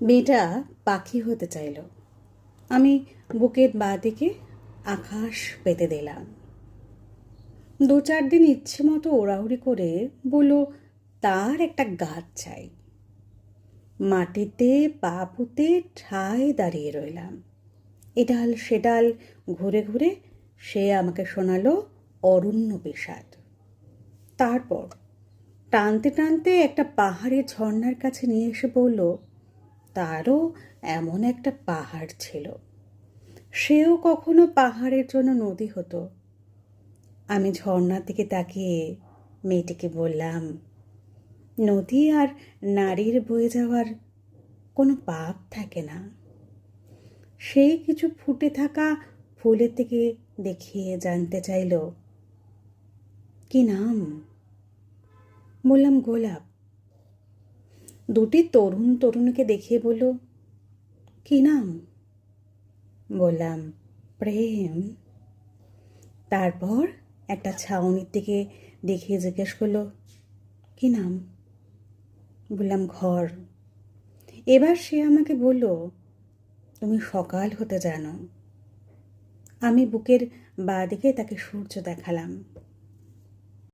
মেয়েটা পাখি হতে চাইল। আমি বুকের বাঁ দিকে আকাশ পেতে দিলাম। 2-4 দিন ইচ্ছে মতো ওড়াউড়ি করে বলল তার একটা গাছ চাই। মাটিতে পা পুঁতে ঠায় দাঁড়িয়ে রইলাম। এডাল সেডাল ঘুরে ঘুরে সে আমাকে শোনালো অরণ্য বিষাদ। তারপর টানতে টানতে একটা পাহাড়ি ঝর্ণার কাছে নিয়ে এসে বলল তারও এমন একটা পাহাড় ছিল, সেও কখনো পাহাড়ের জন্য নদী হতো। আমি ঝর্ণার দিকে তাকিয়ে মেয়েটিকে বললাম, নদী আর নারীর বয়ে যাওয়ার কোনো পাপ থাকে না। সেই কিছু ফুটে থাকা ফুলের দিকে দেখিয়ে জানতে চাইল, কি নাম? বললাম গোলাপ। দুটি তরুণ তরুণীকে দেখিয়ে বলল, কি নাম? বললাম প্রেম। তারপর একটা ছাউনির দিকে দেখিয়ে জিজ্ঞেস করলো, কি নাম? বললাম ঘর। এবার সে আমাকে বলল, তুমি সকাল হতে জানো। আমি বুকের বাঁ দিকে তাকে সূর্য দেখালাম।